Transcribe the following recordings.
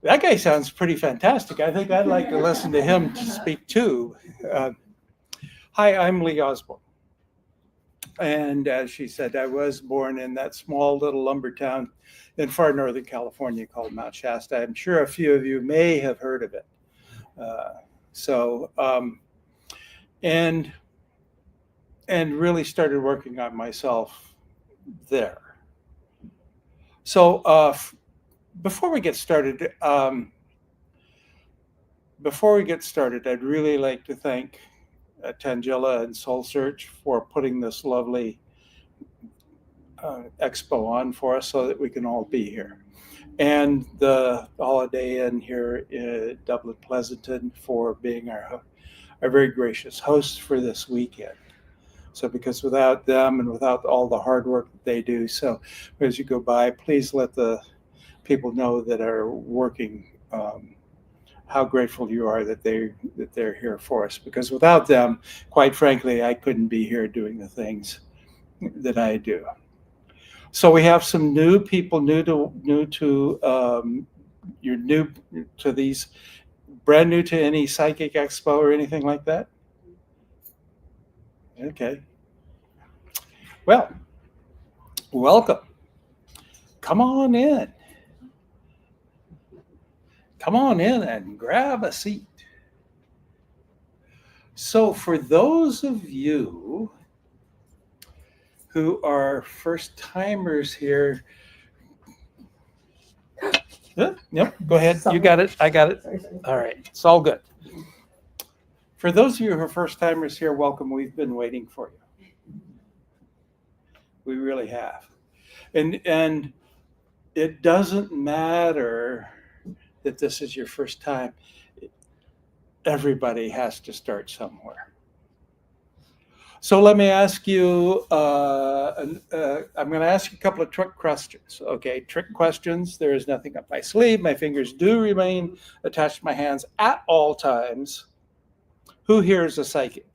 That guy sounds pretty fantastic. I think I'd like to listen to him speak too. Hi, I'm Lee Osborne. And as she said, I was born in that small little lumber town in far northern California called Mount Shasta. I'm sure a few of you may have heard of it. And really started working on myself there. So before we get started, I'd really like to thank Tangela and SoulSearch for putting this lovely expo on for us so that we can all be here. And the Holiday Inn here in Dublin Pleasanton for being our very gracious hosts for this weekend. So because without them and without all the hard work that they do, so as you go by, please let the people know that are working how grateful you are that they're here for us. Because without them, quite frankly, I couldn't be here doing the things that I do. So we have some new people, you're new to these, brand new to any psychic expo or anything like that? Okay. Well, welcome. Come on in. Come on in and grab a seat. So for those of you who are first timers here, yep, go ahead. You got it. I got it. All right. It's all good. For those of you who are first timers here, welcome. We've been waiting for you. We really have. And it doesn't matter that this is your first time. Everybody has to start somewhere. So let me ask you, I'm going to ask you a couple of trick questions. Okay, trick questions. There is nothing up my sleeve. My fingers do remain attached to my hands at all times. Who here is a psychic?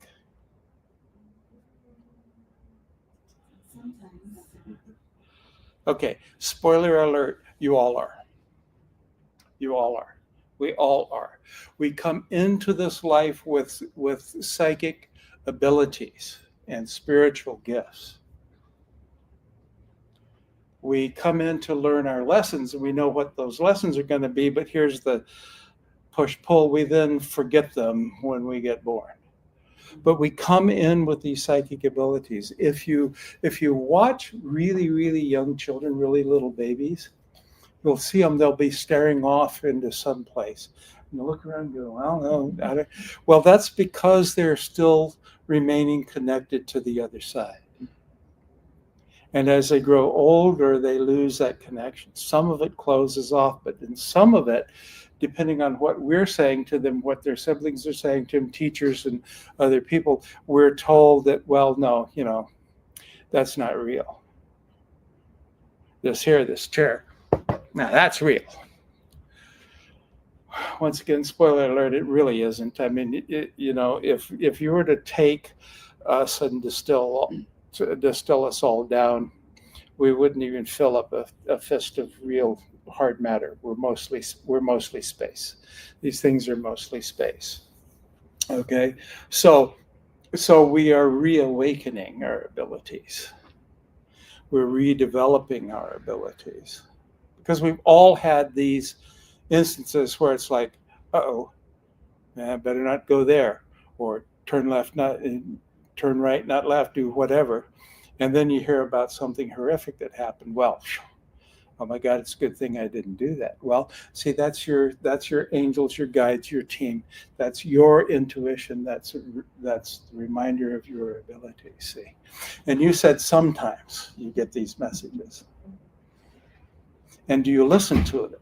Okay, spoiler alert, you all are. You all are. We all are. We come into this life with psychic abilities and spiritual gifts. We come in to learn our lessons, and we know what those lessons are going to be, but here's the push-pull. We then forget them when we get born. But we come in with these psychic abilities. If you watch really, really young children, really little babies, you'll see them, they'll be staring off into some place. And you look around and go, well, no. Well, that's because they're still remaining connected to the other side. And as they grow older, they lose that connection. Some of it closes off, but in some of it, depending on what we're saying to them, what their siblings are saying to them, teachers and other people, we're told that, well, no, that's not real. This chair, now that's real. Once again, spoiler alert, it really isn't. I mean, if you were to take us and distill us all down, we wouldn't even fill up a fist of real hard matter. We're mostly space. These things are mostly space. Okay, so we are reawakening our abilities. We're redeveloping our abilities, because we've all had these instances where it's like, uh-oh, I better not go there, or turn left, turn right, not left, do whatever. And then you hear about something horrific that happened. Well, oh my God, it's a good thing I didn't do that. Well, see, that's your angels, your guides, your team. That's your intuition. That's the reminder of your ability, see. And you said sometimes you get these messages. And do you listen to them?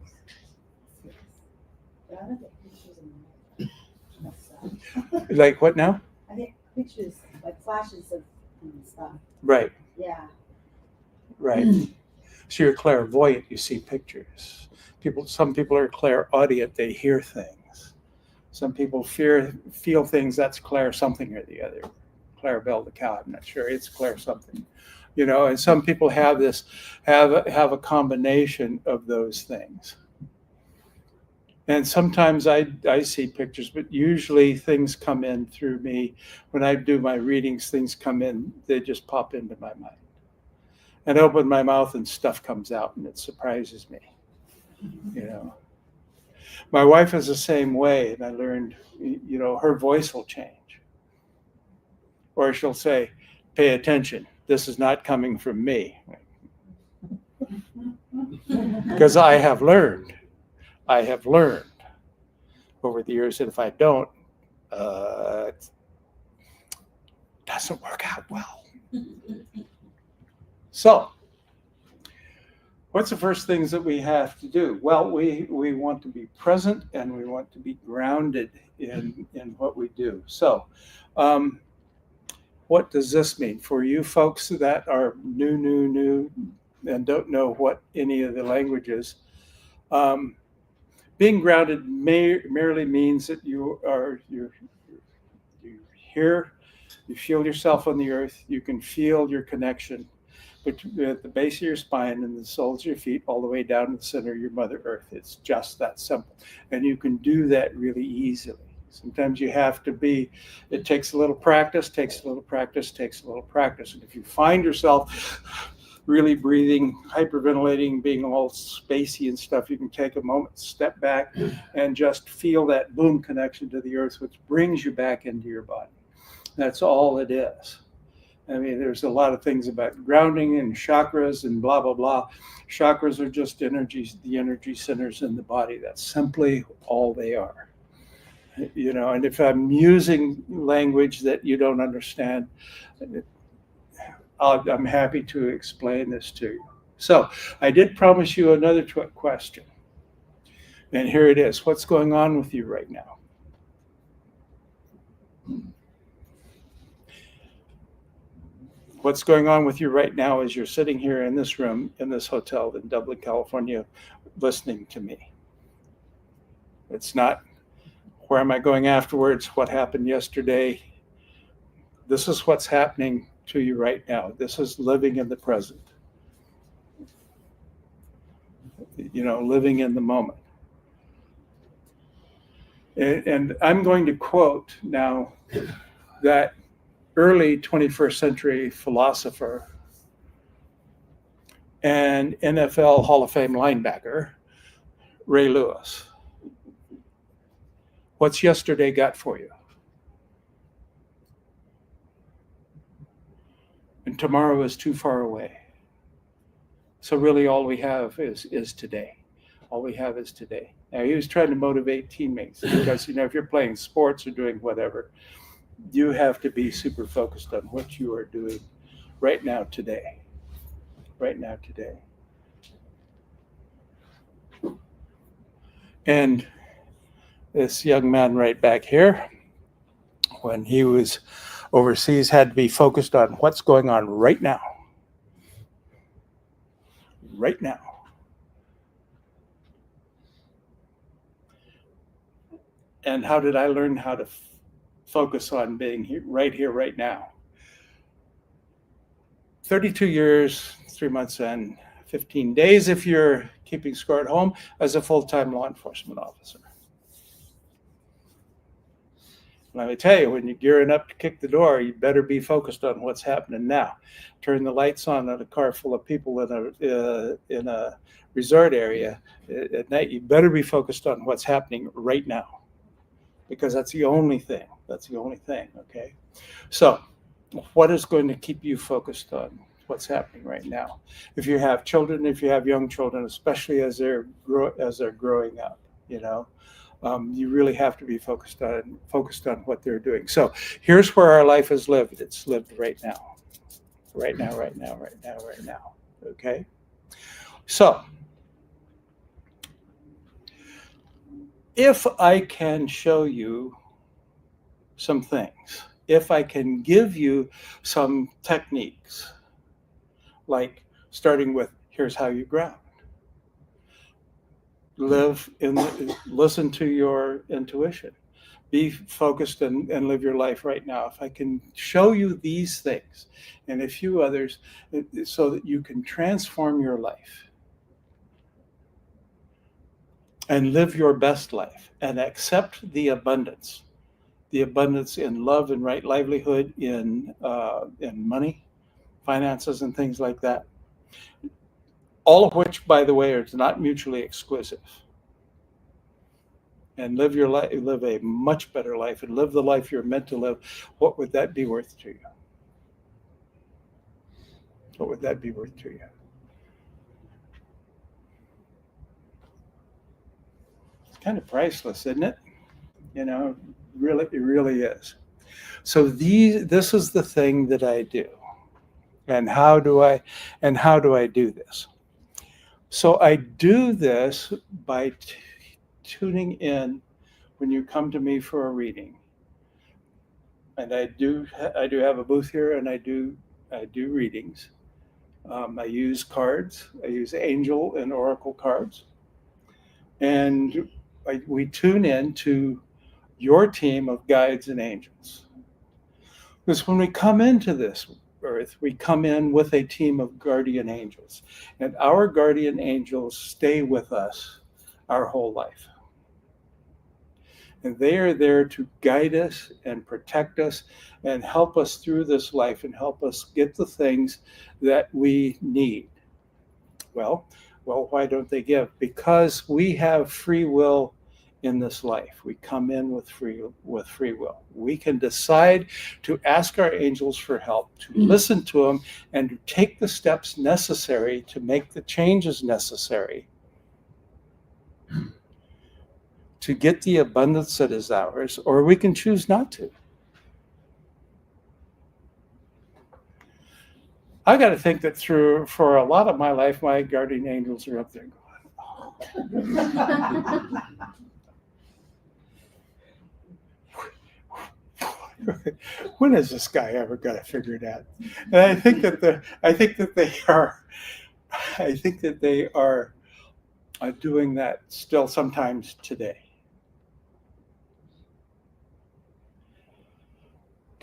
Like what now? I get pictures, like flashes of stuff. Right. Yeah. Right. So you're clairvoyant, you see pictures. Some people are clairaudient, they hear things. Some people feel things, that's clair something or the other. Clarabelle the cow, I'm not sure, it's clair something. And some people have a combination of those things. And sometimes I see pictures, but usually things come in through me. When I do my readings, things come in, they just pop into my mind. And I open my mouth and stuff comes out and it surprises me. You know, my wife is the same way, and I learned, her voice will change. Or she'll say, pay attention, this is not coming from me. Because I have learned over the years that if I don't, it doesn't work out well. So, what's the first things that we have to do? Well, we want to be present and we want to be grounded in what we do. So, what does this mean for you folks that are new and don't know what any of the language is? Being grounded merely means that you hear, you feel yourself on the earth, you can feel your connection at the base of your spine and the soles of your feet all the way down to the center of your Mother Earth. It's just that simple. And you can do that really easily. Sometimes you have to it takes a little practice. And if you find yourself really breathing, hyperventilating, being all spacey and stuff, you can take a moment, step back, and just feel that boom connection to the earth, which brings you back into your body. That's all it is. I mean, there's a lot of things about grounding and chakras and blah, blah, blah. Chakras are just energies, the energy centers in the body. That's simply all they are. And if I'm using language that you don't understand, I'm happy to explain this to you. So I did promise you another question. And here it is. What's going on with you right now? What's going on with you right now as you're sitting here in this room, in this hotel in Dublin, California, listening to me? It's not, where am I going afterwards? What happened yesterday? This is what's happening to you right now. This is living in the present. Living in the moment. And I'm going to quote now that early 21st century philosopher and NFL Hall of Fame linebacker, Ray Lewis. What's yesterday got for you? And tomorrow is too far away. So really all we have is today. All we have is today. Now he was trying to motivate teammates because, if you're playing sports or doing whatever, you have to be super focused on what you are doing right now today. Right now today. And this young man right back here, when he was overseas, had to be focused on what's going on right now. Right now. And how did I learn how to focus on being here, right now? 32 years, 3 months and 15 days if you're keeping score at home as a full-time law enforcement officer. Let me tell you, when you're gearing up to kick the door, you better be focused on what's happening now. Turn the lights on in a car full of people in a resort area at night. You better be focused on what's happening right now, because that's the only thing. Okay? So, what is going to keep you focused on what's happening right now? If you have children, if you have young children, especially as they're growing up, you really have to be focused on what they're doing. So here's where our life is lived. It's lived right now. Right now. Okay? So if I can show you some things, if I can give you some techniques, like starting with, here's how you ground. Listen to your intuition. Be focused and live your life right now. If I can show you these things and a few others so that you can transform your life and live your best life and accept the abundance in love and right livelihood, in money, finances, and things like that. All of which, by the way, are not mutually exclusive. And live your life, live a much better life, and live the life you're meant to live. What would that be worth to you? What would that be worth to you? It's kind of priceless, isn't it? You know, really, it really is. So this is the thing that I do. And how do I do this? So I do this by tuning in when you come to me for a reading. And I do have a booth here, and I do readings. I use cards. I use angel and oracle cards, and we tune in to your team of guides and angels. Because when we come into this earth, we come in with a team of guardian angels, and our guardian angels stay with us our whole life. And they are there to guide us and protect us and help us through this life and help us get the things that we need. Well, why don't they give? Because we have free will in this life. We come in with free will. We can decide to ask our angels for help, to listen to them, and to take the steps necessary to make the changes necessary to get the abundance that is ours, or we can choose not to. I got to think that for a lot of my life, my guardian angels are up there going, when is this guy ever going to figure it out? And I think that they are doing that still sometimes today.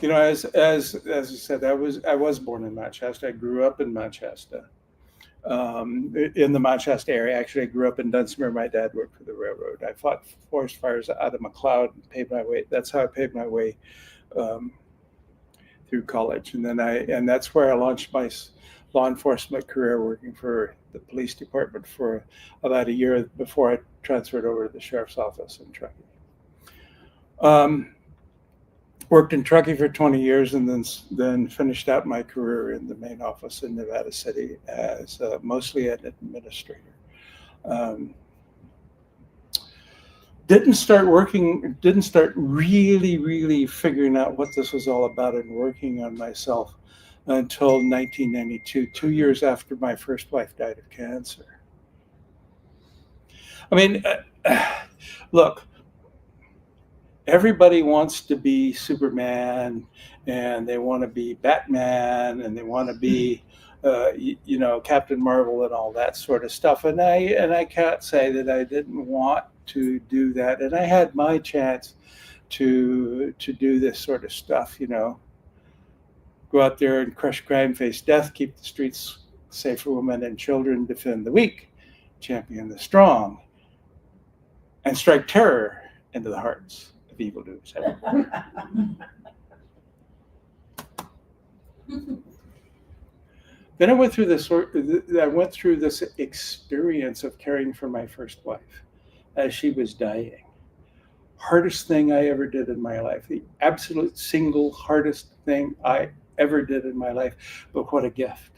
You know, as I said, I was born in Manchester. I grew up in Manchester, in the Manchester area. Actually, I grew up in Dunsmuir. My dad worked for the railroad. I fought forest fires out of McLeod and paid my way. That's how I paid my way through college, and that's where I launched my law enforcement career, working for the police department for about a year before I transferred over to the sheriff's office in Truckee. Worked in Truckee for 20 years, and then finished out my career in the main office in Nevada City as mostly an administrator. Didn't start really figuring out what this was all about and working on myself until 1992, 2 years after my first wife died of cancer. I mean, look, everybody wants to be Superman, and they want to be Batman, and they want to be, Captain Marvel and all that sort of stuff. And I can't say that I didn't want to do that. And I had my chance to do this sort of stuff. Go out there and crush crime, face death, keep the streets safe for women and children, defend the weak, champion the strong, and strike terror into the hearts of evildoers. Then I went through this experience of caring for my first wife as she was dying. Hardest thing I ever did in my life. The absolute single hardest thing I ever did in my life. But what a gift.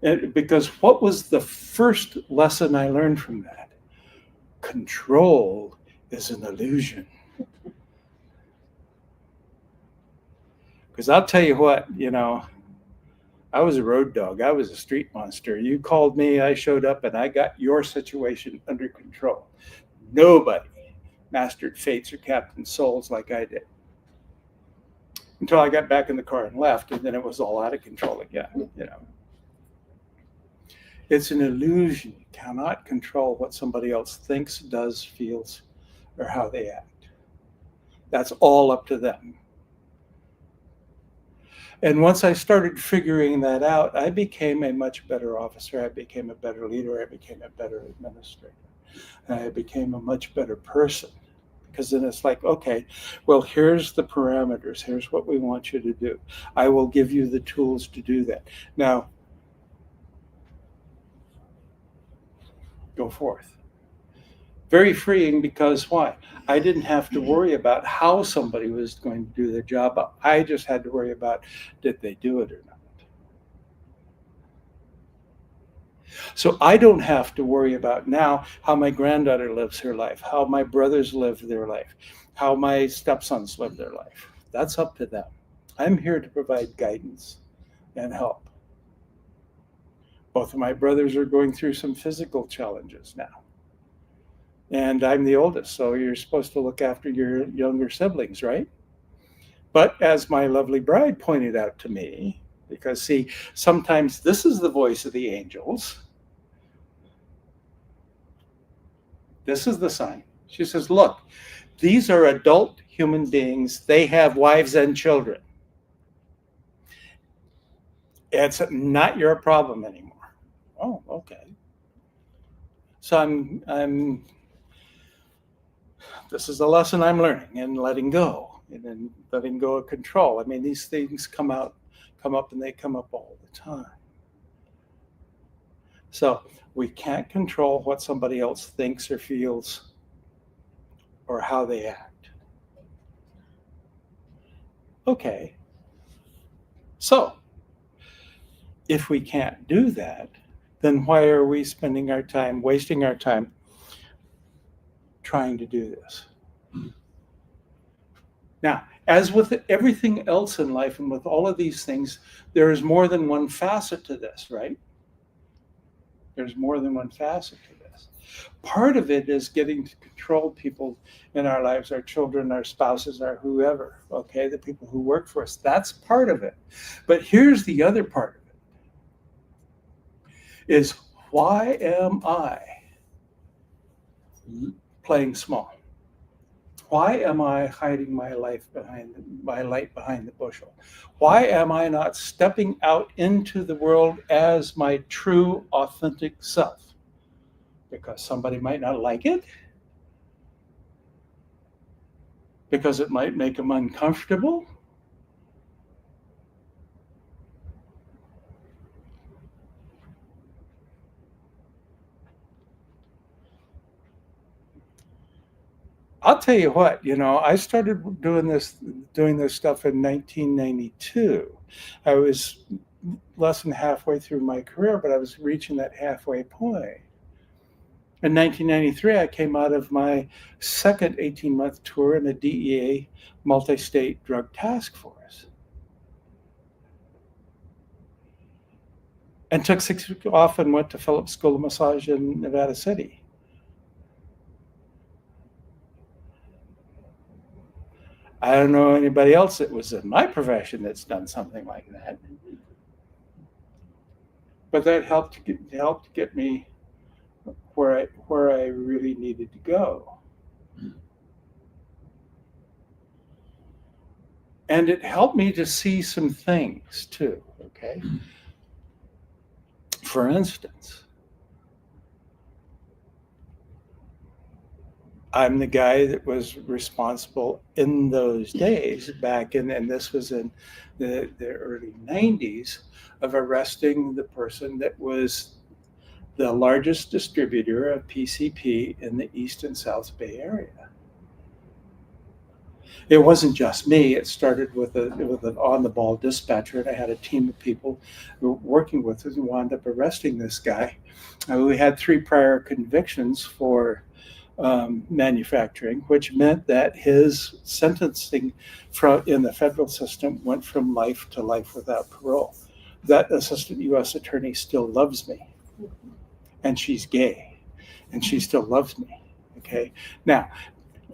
Because what was the first lesson I learned from that? Control is an illusion. Because I'll tell you what, I was a road dog. I was a street monster. You called me, I showed up, and I got your situation under control. Nobody mastered fates or captained souls like I did. Until I got back in the car and left, and then it was all out of control again, It's an illusion. You cannot control what somebody else thinks, does, feels, or how they act. That's all up to them. And once I started figuring that out, I became a much better officer. I became a better leader. I became a better administrator. And I became a much better person. Because then it's like, okay, well, here's the parameters. Here's what we want you to do. I will give you the tools to do that. Now, go forth. Very freeing, because why? I didn't have to worry about how somebody was going to do their job. I just had to worry about, did they do it or not? So I don't have to worry about now how my granddaughter lives her life, how my brothers live their life, how my stepsons live their life. That's up to them. I'm here to provide guidance and help. Both of my brothers are going through some physical challenges now. And I'm the oldest, so you're supposed to look after your younger siblings, right? But as my lovely bride pointed out to me, because see, sometimes this is the voice of the angels. This is the sign. She says, look, these are adult human beings. They have wives and children. It's not your problem anymore. Oh, okay. So I'm this is a lesson I'm learning, and letting go, and then letting go of control. I mean, these things come up, and they come up all the time. So we can't control what somebody else thinks or feels or how they act. Okay. So if we can't do that, then why are we spending our time, wasting our time trying to do this? Now, as with everything else in life and with all of these things, there is more than one facet to this, right? There's more than one facet to this. Part of it is getting to control people in our lives, our children, our spouses, our whoever, okay, the people who work for us. That's part of it. But here's the other part of it, is why am I playing small? Why am I hiding my light behind the bushel? Why am I not stepping out into the world as my true, authentic self? Because somebody might not like it? Because it might make them uncomfortable? I'll tell you what, I started doing this stuff in 1992. I was less than halfway through my career, but I was reaching that halfway point. In 1993, I came out of my second 18-month tour in the DEA multi-state drug task force. And took 6 weeks off and went to Phillips School of Massage in Nevada City. I don't know anybody else that was in my profession that's done something like that. But that helped get me where I really needed to go. And it helped me to see some things too, okay? For instance, I'm the guy that was responsible in those days back in, and this was in the early 90s, of arresting the person that was the largest distributor of PCP in the East and South Bay Area. It wasn't just me. It started with an on-the-ball dispatcher, and I had a team of people who were working with us who wound up arresting this guy. We had 3 prior convictions for manufacturing, which meant that his sentencing in the federal system went from life to life without parole. That assistant U.S. attorney still loves me, and she's gay, and she still loves me. Okay, now,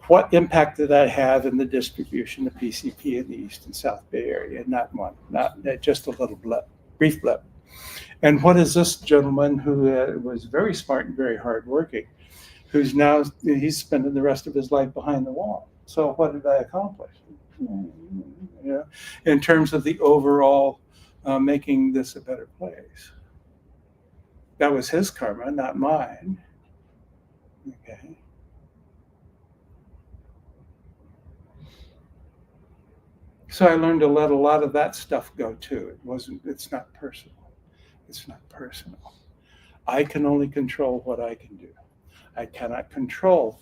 what impact did that have in the distribution of PCP in the East and South Bay Area? Not one, not just a little blip, brief blip. And what is this gentleman who was very smart and very hardworking, he's spending the rest of his life behind the wall? So what did I accomplish? Yeah, in terms of the overall making this a better place. That was his karma, not mine. Okay. So I learned to let a lot of that stuff go too. It's not personal. It's not personal. I can only control what I can do. I cannot control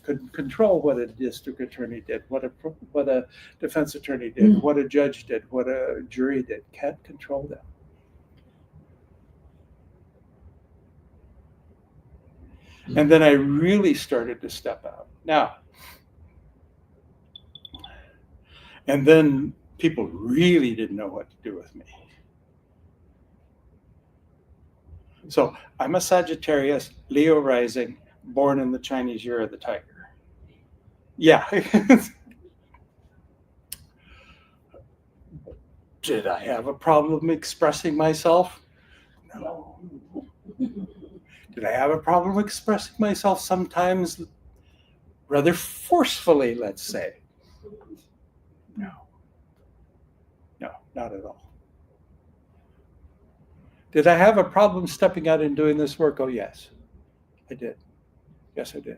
what a district attorney did, what a defense attorney did, what a judge did, what a jury did. Can't control them. And then I really started to step out. Now, and then people really didn't know what to do with me. So I'm a Sagittarius, Leo rising, born in the Chinese Year of the Tiger. Yeah. Did I have a problem expressing myself? No. Did I have a problem expressing myself sometimes rather forcefully, let's say? No. No, not at all. Did I have a problem stepping out and doing this work? Oh, yes, I did. Yes, I did.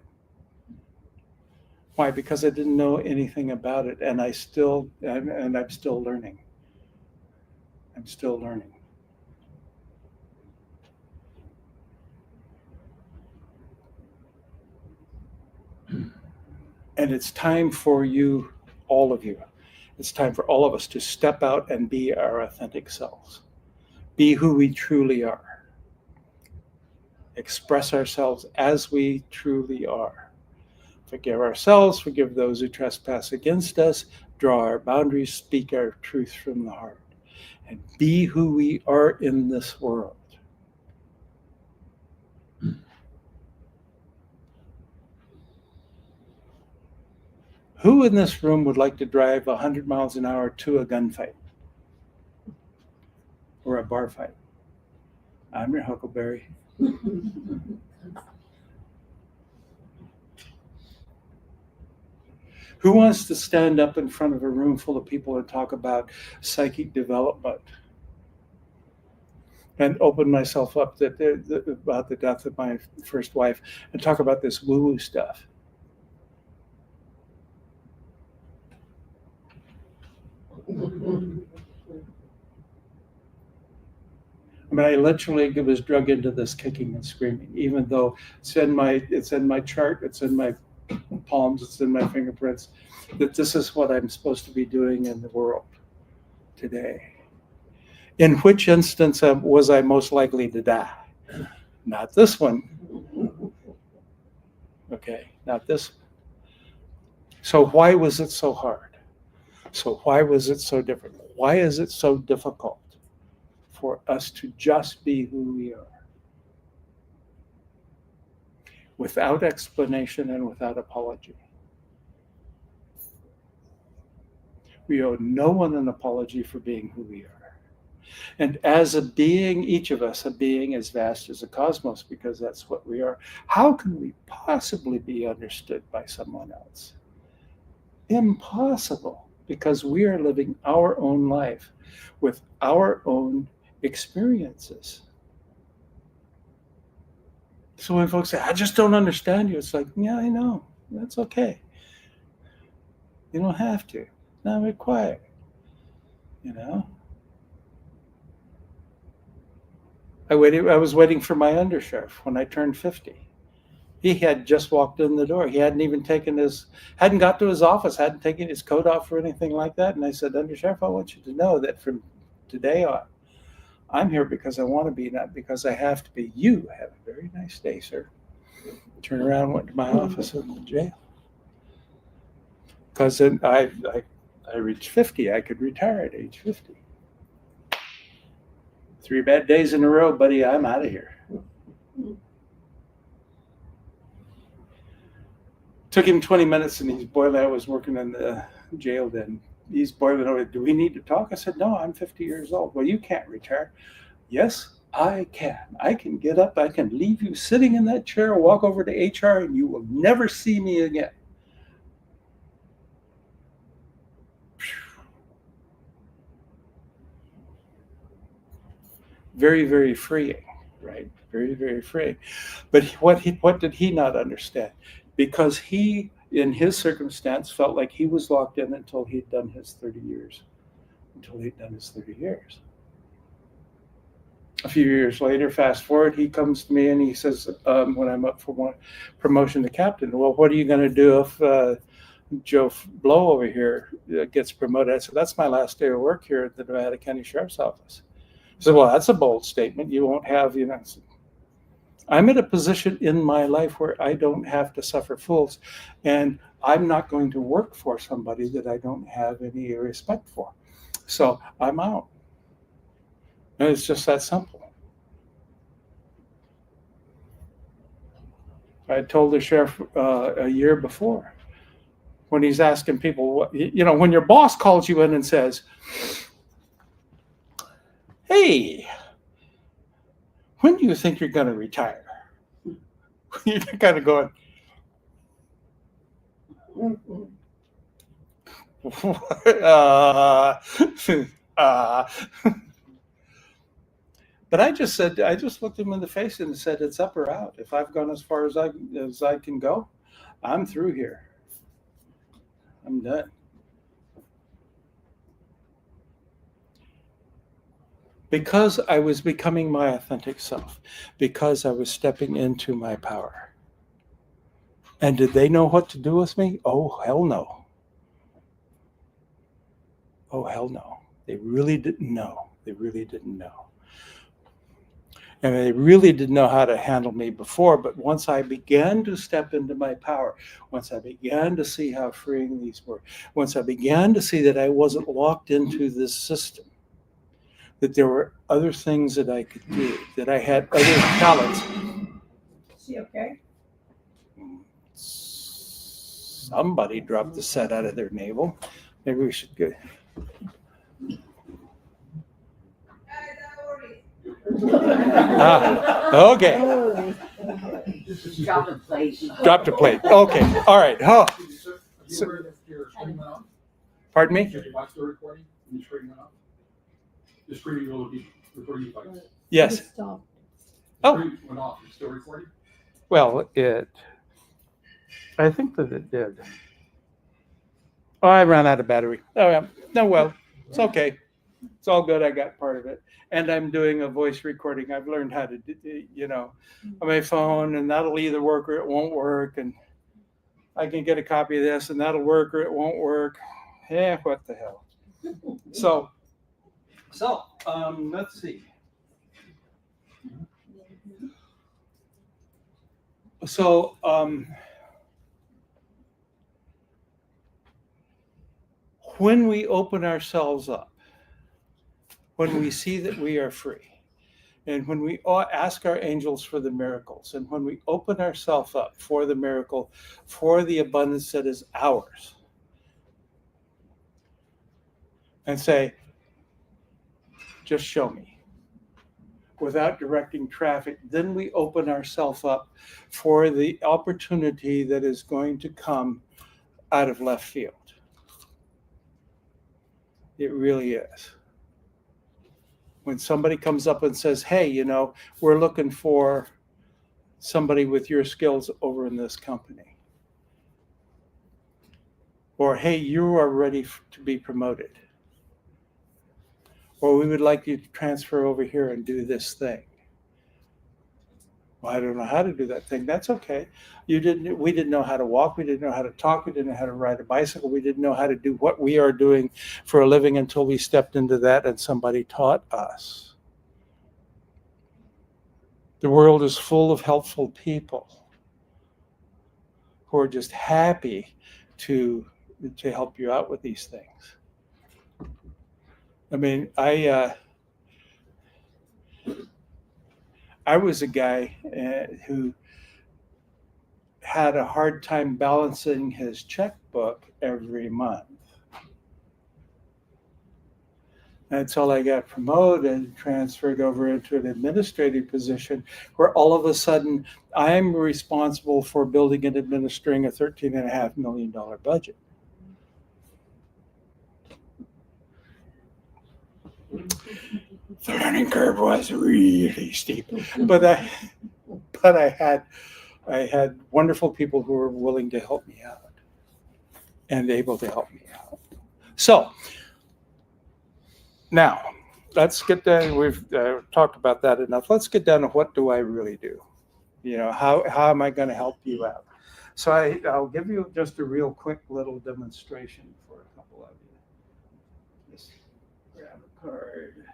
Why? Because I didn't know anything about it, and I'm still learning. I'm still learning. And it's time for you, all of you, it's time for all of us to step out and be our authentic selves. Be who we truly are. Express ourselves as we truly are. Forgive ourselves, forgive those who trespass against us, draw our boundaries, speak our truth from the heart, and be who we are in this world. Who in this room would like to drive 100 miles an hour to a gunfight or a bar fight? I'm your Huckleberry. Who wants to stand up in front of a room full of people and talk about psychic development and open myself up about the death of my first wife and talk about this woo-woo stuff? I mean, I literally was drug into this kicking and screaming, even though it's in my chart, it's in my palms, it's in my fingerprints, that this is what I'm supposed to be doing in the world today. In which instance was I most likely to die? Not this one. Okay, not this one. So why was it so hard? So why was it so different? Why is it so difficult for us to just be who we are? Without explanation and without apology. We owe no one an apology for being who we are. And as a being, each of us, a being as vast as the cosmos, because that's what we are, how can we possibly be understood by someone else? Impossible, because we are living our own life with our own experiences. So when folks say, I just don't understand you, it's like, yeah, I know. That's okay. You don't have to. Not required. You know? I was waiting for my undersheriff when I turned 50. He had just walked in the door. He hadn't got to his office, hadn't taken his coat off or anything like that. And I said, Undersheriff, I want you to know that from today on, I'm here because I want to be, not because I have to be. You have a very nice day, sir. Turned around, went to my office in the jail. Because then I reached 50. I could retire at age 50. 3 bad days in a row, buddy, I'm out of here. Took him 20 minutes and he's boiling. I was working in the jail then. He's boiling over. Do we need to talk? I said, no, I'm 50 years old. Well, you can't retire. Yes, I can. I can get up. I can leave you sitting in that chair, walk over to HR, and you will never see me again. very, very freeing, right? Very, very freeing. But what did he not understand? Because he, in his circumstance, felt like he was locked in until he'd done his 30 years. Until he'd done his 30 years. A few years later, fast forward, he comes to me and he says, when I'm up for one promotion to captain, well, what are you going to do if Joe Blow over here gets promoted? I said, that's my last day of work here at the Nevada County Sheriff's Office. He said, well, that's a bold statement. You won't have, I'm in a position in my life where I don't have to suffer fools, and I'm not going to work for somebody that I don't have any respect for. So I'm out. And it's just that simple. I told the sheriff a year before, when he's asking people, when your boss calls you in and says, hey, when do you think you're going to retire? You're kind of going, But I just looked him in the face and said, it's up or out. If I've gone as far as I can go, I'm through here. I'm done. Because I was becoming my authentic self, because I was stepping into my power. And did they know what to do with me? Oh, hell no. Oh, hell no. They really didn't know. They really didn't know. And they really didn't know how to handle me before. But once I began to step into my power, once I began to see how freeing these were, once I began to see that I wasn't locked into this system, that there were other things that I could do, that I had other talents. Is she okay? Somebody dropped the set out of their navel. Maybe we should go. Okay. Drop a plate. Dropped a plate. Okay. All right. Oh. Pardon me? Did you watch the recording? The screen went off? The screen will be recording you twice. Yes. Stop. Oh. The screen went off. It's still recording? Well, I think that it did. Oh, I ran out of battery. Oh, yeah. No, well, it's okay. It's all good. I got part of it. And I'm doing a voice recording. I've learned how to do, on my phone, and that'll either work or it won't work. And I can get a copy of this, and that'll work or it won't work. Yeah, what the hell? So, let's see. So, when we open ourselves up, when we see that we are free, and when we ask our angels for the miracles, and when we open ourselves up for the miracle, for the abundance that is ours, and say, just show me, without directing traffic, then we open ourselves up for the opportunity that is going to come out of left field. It really is. When somebody comes up and says, hey, we're looking for somebody with your skills over in this company. Or, hey, you are ready to be promoted. Or we would like you to transfer over here and do this thing. Well, I don't know how to do that thing. That's okay. We didn't know how to walk. We didn't know how to talk. We didn't know how to ride a bicycle. We didn't know how to do what we are doing for a living until we stepped into that and somebody taught us. The world is full of helpful people who are just happy to help you out with these things. I mean, I was a guy who had a hard time balancing his checkbook every month. Until I got promoted and transferred over into an administrative position where all of a sudden I'm responsible for building and administering a $13.5 million budget. The learning curve was really steep, but I had wonderful people who were willing to help me out and able to help me out. So now let's get down. We've talked about that enough. Let's get down to what do I really do? How am I going to help you out? So I'll give you just a real quick little demonstration for a couple of you. Just grab a card.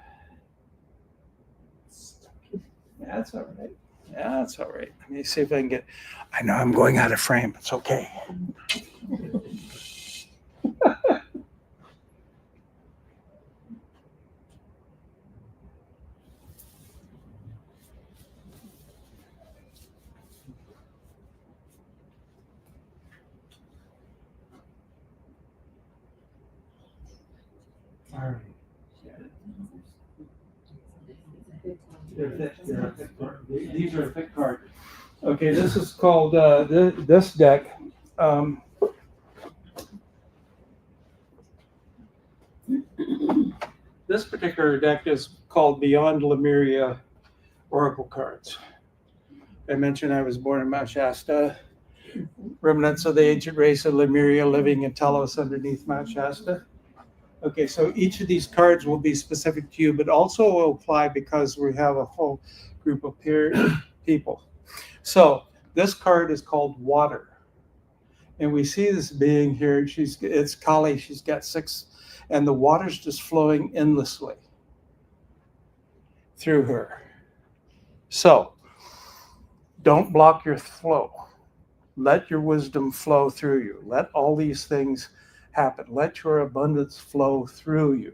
That's all right. Yeah, that's all right. Let me see if I can get. I know I'm going out of frame. It's okay. All right. They're thick card. These are a thick card. Okay, this is called this deck. This particular deck is called Beyond Lemuria Oracle Cards. I mentioned I was born in Mount Shasta. Remnants of the ancient race of Lemuria living in Telos underneath Mount Shasta. Okay, so each of these cards will be specific to you, but also will apply because we have a whole group of people. So this card is called Water. And we see this being here. It's Kali. She's got 6, and the water's just flowing endlessly through her. So don't block your flow. Let your wisdom flow through you. Let all these things happen. Let your abundance flow through you.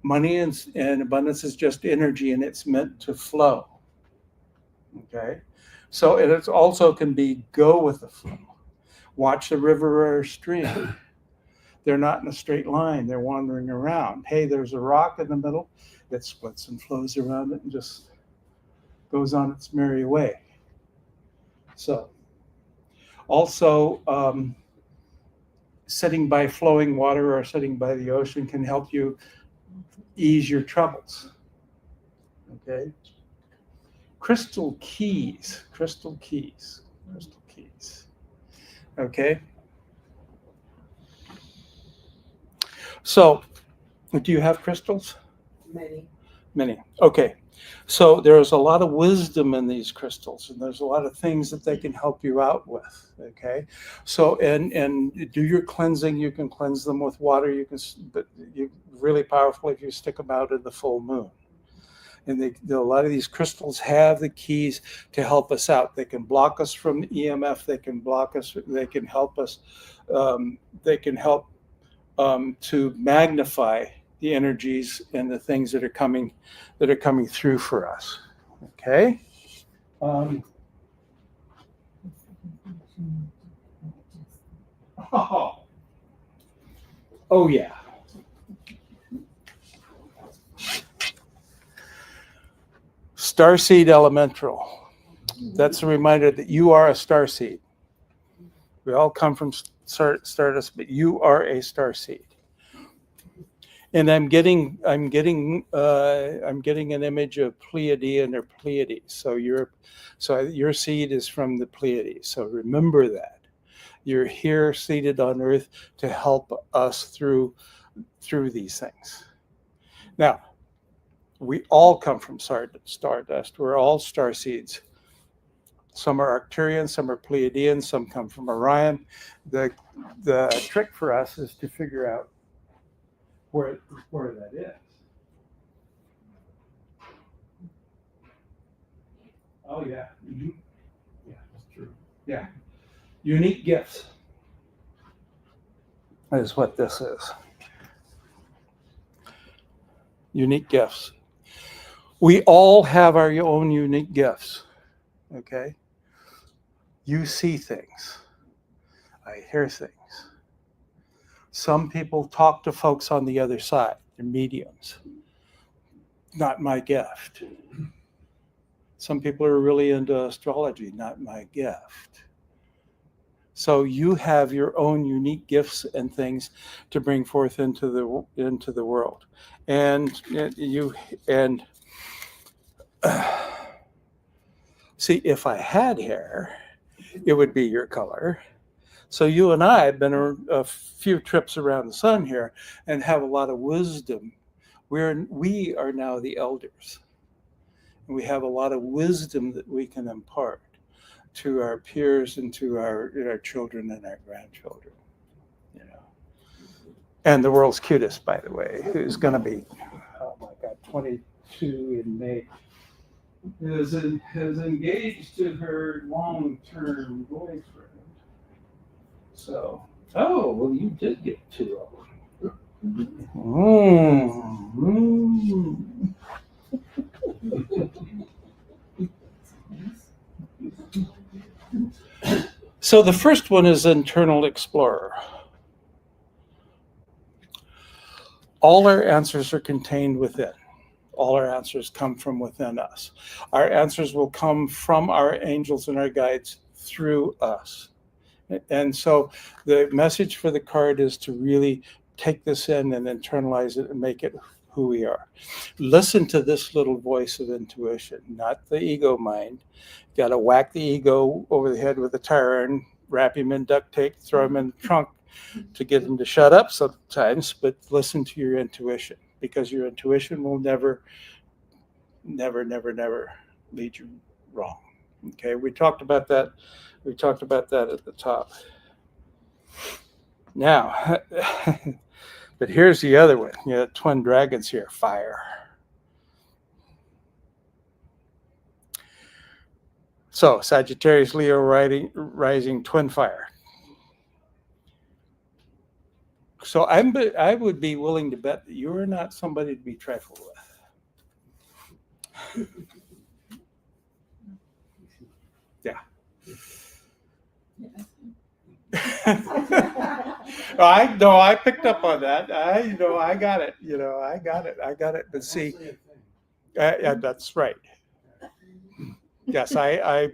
Money and abundance is just energy, and it's meant to flow. Okay? So it also can be go with the flow. Watch the river or stream. They're not in a straight line. They're wandering around. Hey, there's a rock in the middle. It splits and flows around it and just goes on its merry way. So also, sitting by flowing water or sitting by the ocean can help you ease your troubles. Okay? Crystal keys. Okay? So, do you have crystals? Many. Okay. So there's a lot of wisdom in these crystals, and there's a lot of things that they can help you out with. Okay. So and do your cleansing. You can cleanse them with water. But you really powerful if you stick them out in the full moon. And a lot of these crystals have the keys to help us out. They can block us from EMF. They can block us. They can help us. They can help to magnify the energies and the things that are coming through for us. Okay. Oh yeah. Starseed Elemental. That's a reminder that you are a starseed. We all come from Stardust, but you are a starseed. And I'm getting an image of Pleiadian or Pleiades. So your seed is from the Pleiades. So remember that. You're here seated on Earth to help us through these things. Now, we all come from Stardust. We're all star seeds. Some are Arcturian, some are Pleiadian, some come from Orion. The trick for us is to figure out where that is. Oh yeah. Mm-hmm. Yeah, that's true. Yeah. Unique gifts. That is what this is. Unique gifts. We all have our own unique gifts. Okay? You see things. I hear things. Some people talk to folks on the other side. They're mediums. Not my gift. Some people are really into astrology. Not my gift. So you have your own unique gifts and things to bring forth into the world, and you and see, if I had hair, it would be your color. So you and I have been a few trips around the sun here and have a lot of wisdom. We are now the elders. We have a lot of wisdom that we can impart to our peers and to our children and our grandchildren. You know, and the world's cutest, by the way, who's going to be, oh my God, 22 in May, has engaged to her long-term boyfriend. So, oh, well, you did get 2 of them. So the first one is Internal Explorer. All our answers are contained within. All our answers come from within us. Our answers will come from our angels and our guides through us. And so the message for the card is to really take this in and internalize it and make it who we are. Listen to this little voice of intuition, not the ego mind. Got to whack the ego over the head with a tire iron, wrap him in duct tape, throw him in the trunk to get him to shut up sometimes, but listen to your intuition, because your intuition will never lead you wrong. Okay, we talked about that. We talked about that at the top. Now, but here's the other one. You know, twin dragons here, fire. So Sagittarius, Leo, rising twin fire. So I would be willing to bet that you are not somebody to be trifled with. Yeah. I picked up on that. I got it. I got it. But see, that's right. Yes, I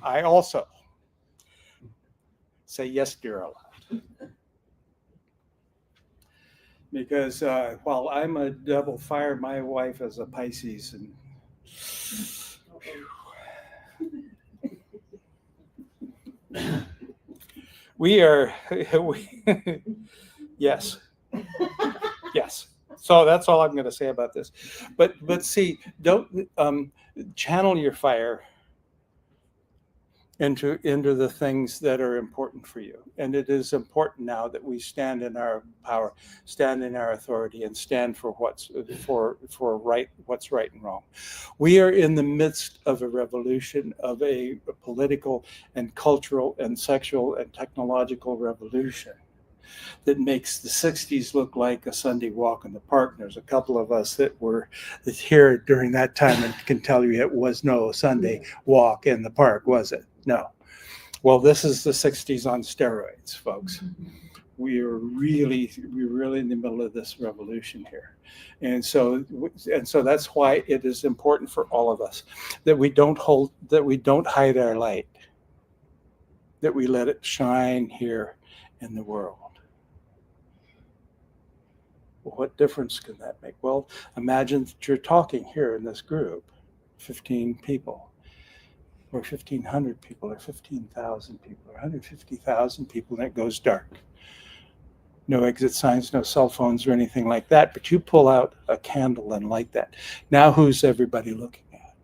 also say yes, dear, a lot. Because while I'm a double fire, my wife is a Pisces, and we are, yes. So that's all I'm going to say about this. But see, don't channel your fire into the things that are important for you. And it is important now that we stand in our power, stand in our authority, and stand for what's right and wrong. We are in the midst of a revolution, of a political and cultural and sexual and technological revolution that makes the 60s look like a Sunday walk in the park. And there's a couple of us that were here during that time and can tell you it was no Sunday walk in the park, was it? No. Well, this is the 60s on steroids, folks. We're really in the middle of this revolution here. And so that's why it is important for all of us that we don't hide our light, that we let it shine here in the world. Well, what difference can that make? Well, imagine that you're talking here in this group, 15 people, or 1,500 people, or 15,000 people, or 150,000 people, and it goes dark. No exit signs, no cell phones or anything like that, but you pull out a candle and light that. Now who's everybody looking at?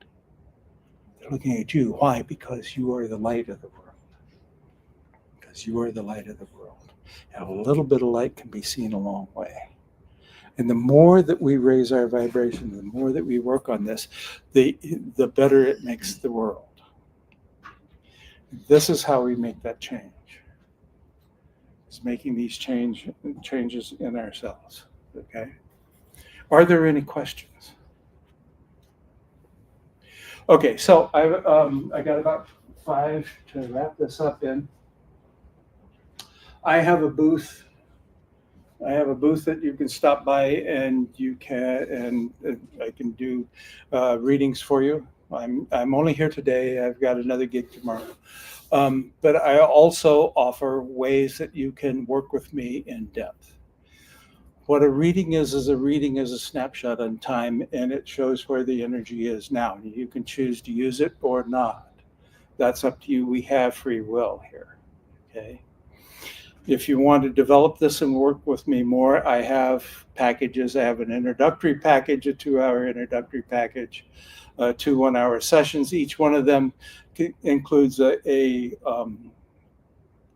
They're looking at you. Why? Because you are the light of the world. Because you are the light of the world. And a little bit of light can be seen a long way. And the more that we raise our vibration, the more that we work on this, the better it makes the world. This is how we make that change. It's making these changes in ourselves. Okay. Are there any questions? Okay, so I got about 5 to wrap this up in. I have a booth that you can stop by, and I can do readings for you. I'm only here today. I've got another gig tomorrow. But I also offer ways that you can work with me in depth. What a reading is a reading is a snapshot in time, and it shows where the energy is now. You can choose to use it or not. That's up to you. We have free will here. Okay. If you want to develop this and work with me more, I have packages. I have an introductory package, a 2-hour introductory package, 2 1-hour sessions. Each one of them includes a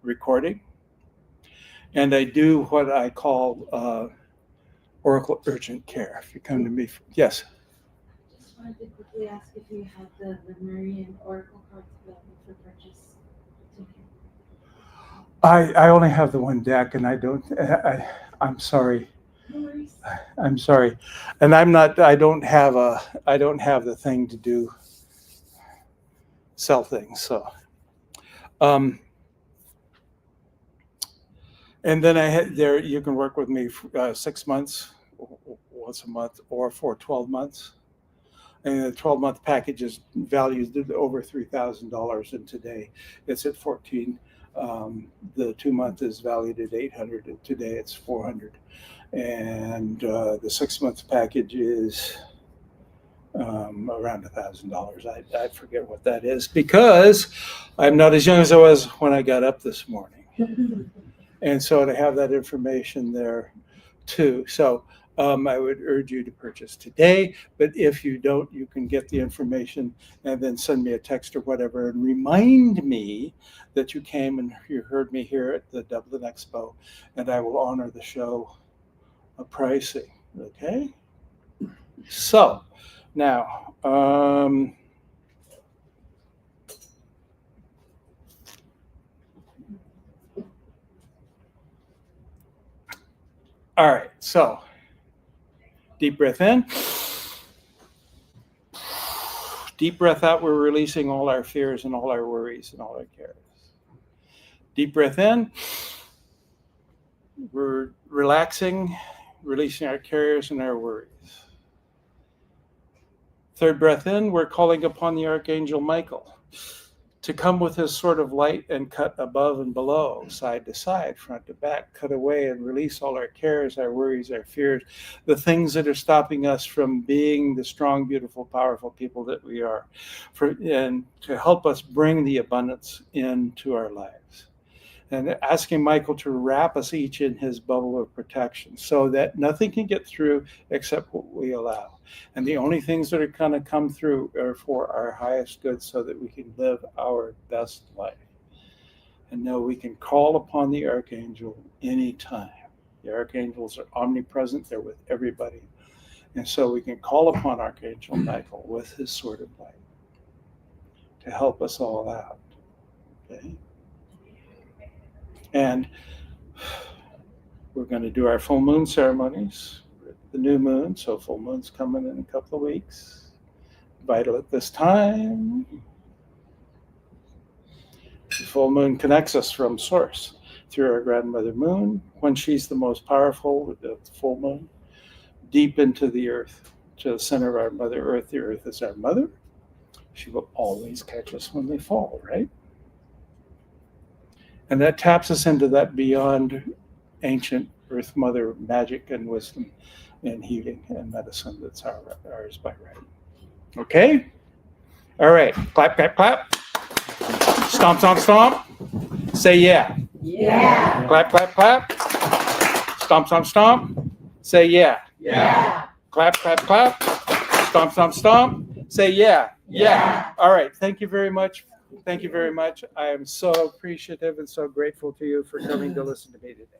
recording. And I do what I call Oracle Urgent Care. If you come to me, yes. Just wanted to quickly ask if you had the Lemurian Oracle cards available for purchase. I only have the one deck, and I don't. I'm sorry. No worries. I'm sorry, and I'm not. I don't have the thing to do sell things. So, and then I had there. You can work with me 6 months, once a month, or for 12 months. And the 12-month package is valued at over $3,000, and today it's at $14. The 2-month is valued at $800, and today it's $400. And the 6-month package is around $1,000. I forget what that is because I'm not as young as I was when I got up this morning. And so to have that information there too. So I would urge you to purchase today, but if you don't, you can get the information and then send me a text or whatever and remind me that you came and you heard me here at the Dublin Expo, and I will honor the show pricing. Okay? So now, all right, so deep breath in. Deep breath out. We're releasing all our fears and all our worries and all our cares. Deep breath in. We're relaxing, releasing our cares and our worries. Third breath in. We're calling upon the Archangel Michael to come with his sword of light and cut above and below, side to side, front to back, cut away and release all our cares, our worries, our fears, the things that are stopping us from being the strong, beautiful, powerful people that we are, and to help us bring the abundance into our lives. And asking Michael to wrap us each in his bubble of protection so that nothing can get through except what we allow. And the only things that are going to come through are for our highest good so that we can live our best life. And know we can call upon the Archangel anytime. The Archangels are omnipresent. They're with everybody. And so we can call upon Archangel Michael with his sword of light to help us all out. Okay? And we're going to do our full moon ceremonies, the new moon, so full moon's coming in a couple of weeks. Vital at this time. The full moon connects us from source through our grandmother moon, when she's the most powerful, the full moon, deep into the earth, to the center of our mother earth. The earth is our mother. She will always catch us when we fall, right? And that taps us into that beyond ancient Earth Mother magic and wisdom and healing and medicine that's ours by right. Okay? All right. Clap, clap, clap. Stomp, stomp, stomp. Say yeah. Yeah. Clap, clap, clap. Stomp, stomp, stomp. Say yeah. Yeah. Clap, clap, clap. Stomp, stomp, stomp. Say yeah. Yeah. All right. Thank you very much. Thank you very much. I am so appreciative and so grateful to you for coming to listen to me today.